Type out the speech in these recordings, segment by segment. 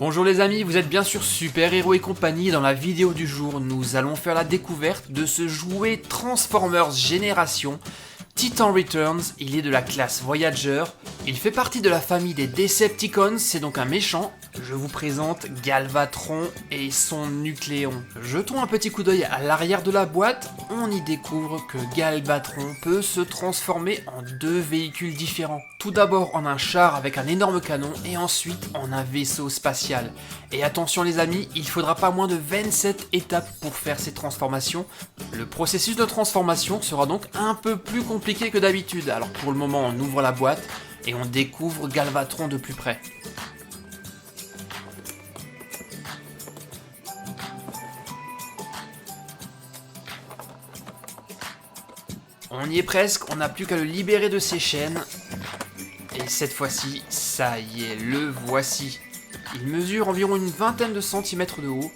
Bonjour les amis, vous êtes bien sûr Super Héros et compagnie. Dans la vidéo du jour, nous allons faire la découverte de ce jouet Transformers Génération Titan Returns. Il est de la classe Voyager, il fait partie de la famille des Decepticons, c'est donc un méchant. Je vous présente Galvatron et son Nucléon. Jetons un petit coup d'œil à l'arrière de la boîte, on y découvre que Galvatron peut se transformer en deux véhicules différents. Tout d'abord en un char avec un énorme canon et ensuite en un vaisseau spatial. Et attention les amis, il faudra pas moins de 27 étapes pour faire ces transformations. Le processus de transformation sera donc un peu plus compliqué que d'habitude. Alors pour le moment on ouvre la boîte et on découvre Galvatron de plus près. On y est presque, on n'a plus qu'à le libérer de ses chaînes. Et cette fois-ci, ça y est, le voici. Il mesure environ une vingtaine de centimètres de haut.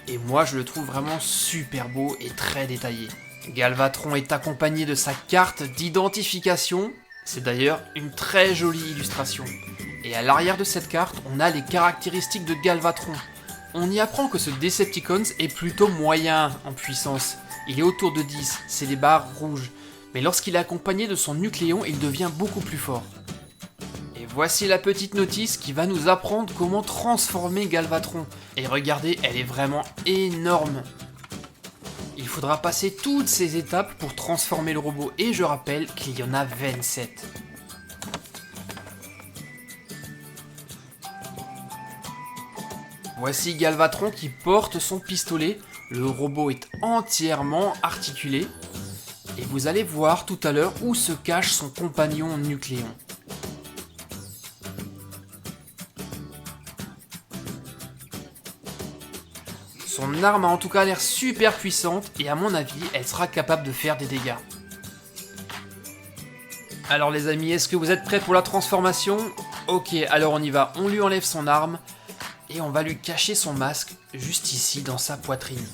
Et moi, je le trouve vraiment super beau et très détaillé. Galvatron est accompagné de sa carte d'identification. C'est d'ailleurs une très jolie illustration. Et à l'arrière de cette carte, on a les caractéristiques de Galvatron. On y apprend que ce Decepticons est plutôt moyen en puissance. Il est autour de 10, c'est les barres rouges. Mais lorsqu'il est accompagné de son Nucléon, il devient beaucoup plus fort. Et voici la petite notice qui va nous apprendre comment transformer Galvatron. Et regardez, elle est vraiment énorme. Il faudra passer toutes ces étapes pour transformer le robot. Et je rappelle qu'il y en a 27. Voici Galvatron qui porte son pistolet. Le robot est entièrement articulé. Et vous allez voir tout à l'heure où se cache son compagnon Nucléon. Son arme a en tout cas l'air super puissante et à mon avis, elle sera capable de faire des dégâts. Alors les amis, est-ce que vous êtes prêts pour la transformation? Ok, alors on y va, on lui enlève son arme et on va lui cacher son masque juste ici dans sa poitrine.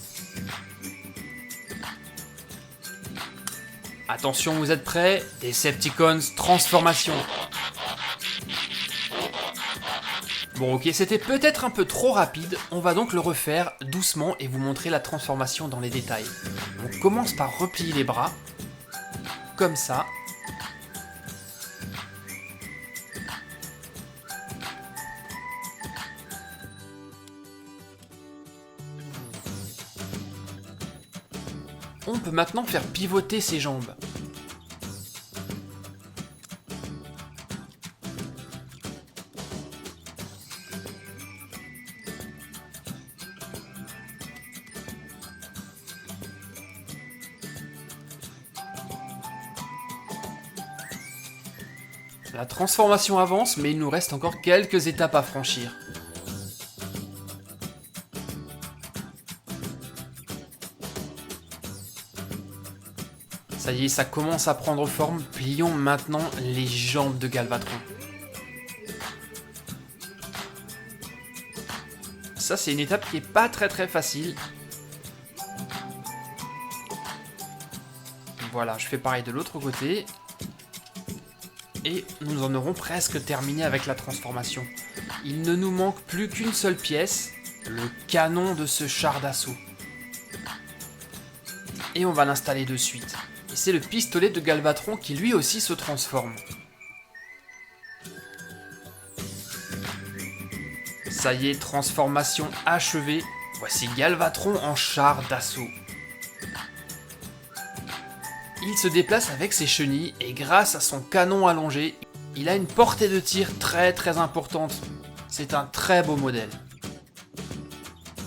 Attention, vous êtes prêts? Decepticons, transformation. Bon ok, c'était peut-être un peu trop rapide, on va donc le refaire doucement et vous montrer la transformation dans les détails. On commence par replier les bras, comme ça. On peut maintenant faire pivoter ses jambes. La transformation avance, mais il nous reste encore quelques étapes à franchir. Ça y est, ça commence à prendre forme. Plions maintenant les jambes de Galvatron. Ça, c'est une étape qui est pas très facile. Voilà, je fais pareil de l'autre côté. Et nous en aurons presque terminé avec la transformation. Il ne nous manque plus qu'une seule pièce, le canon de ce char d'assaut. Et on va l'installer de suite. Et c'est le pistolet de Galvatron qui lui aussi se transforme. Ça y est, transformation achevée. Voici Galvatron en char d'assaut. Il se déplace avec ses chenilles et grâce à son canon allongé, il a une portée de tir très importante. C'est un très beau modèle.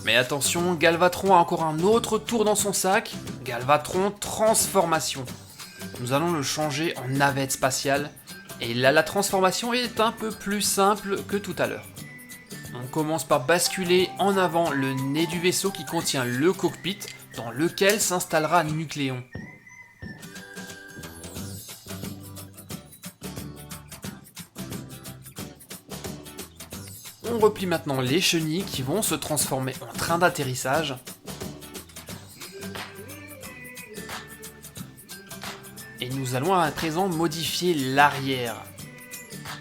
Mais attention, Galvatron a encore un autre tour dans son sac. Galvatron transformation. Nous allons le changer en navette spatiale. Et là, la transformation est un peu plus simple que tout à l'heure. On commence par basculer en avant le nez du vaisseau qui contient le cockpit dans lequel s'installera Nucléon. On replie maintenant les chenilles qui vont se transformer en train d'atterrissage. Et nous allons à présent modifier l'arrière,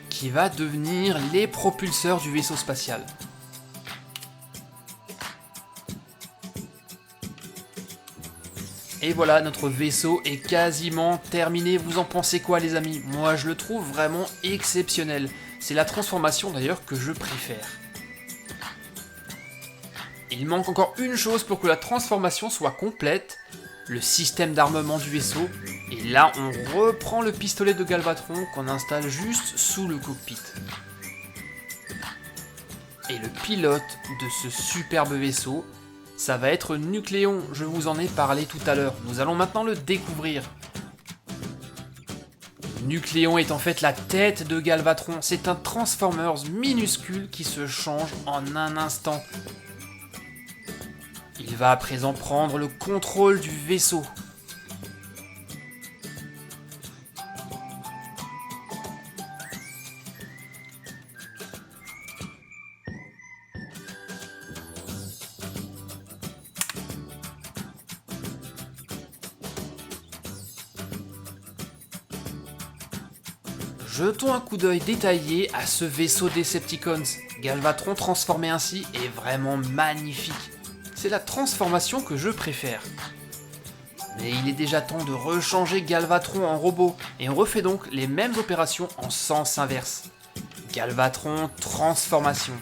qui va devenir les propulseurs du vaisseau spatial. Et voilà, notre vaisseau est quasiment terminé. Vous en pensez quoi les amis? Moi je le trouve vraiment exceptionnel. C'est la transformation d'ailleurs que je préfère. Il manque encore une chose pour que la transformation soit complète, le système d'armement du vaisseau. Et là on reprend le pistolet de Galvatron qu'on installe juste sous le cockpit. Et le pilote de ce superbe vaisseau, ça va être Nucléon, je vous en ai parlé tout à l'heure. Nous allons maintenant le découvrir. Nucléon est en fait la tête de Galvatron. C'est un Transformers minuscule qui se change en un instant. Il va à présent prendre le contrôle du vaisseau. Jetons un coup d'œil détaillé à ce vaisseau Decepticons. Galvatron transformé ainsi est vraiment magnifique. C'est la transformation que je préfère. Mais il est déjà temps de rechanger Galvatron en robot, et on refait donc les mêmes opérations en sens inverse. Galvatron transformation.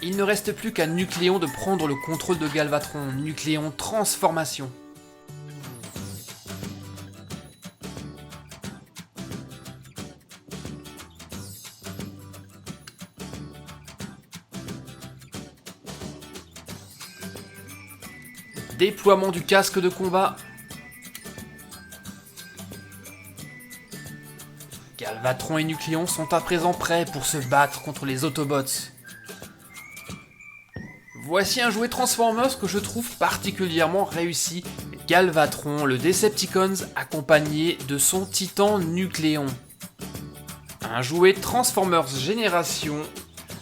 Il ne reste plus qu'à Nucléon de prendre le contrôle de Galvatron. Nucléon transformation. Déploiement du casque de combat. Galvatron et Nucléon sont à présent prêts pour se battre contre les Autobots. Voici un jouet Transformers que je trouve particulièrement réussi. Galvatron, le Decepticons, accompagné de son titan Nucléon. Un jouet Transformers Génération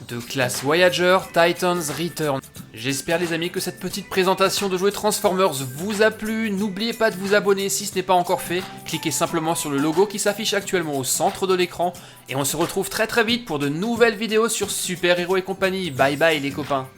de classe Voyager Titans Return. J'espère les amis que cette petite présentation de jouets Transformers vous a plu. N'oubliez pas de vous abonner si ce n'est pas encore fait. Cliquez simplement sur le logo qui s'affiche actuellement au centre de l'écran. Et on se retrouve très vite pour de nouvelles vidéos sur Super Héros et compagnie. Bye bye les copains.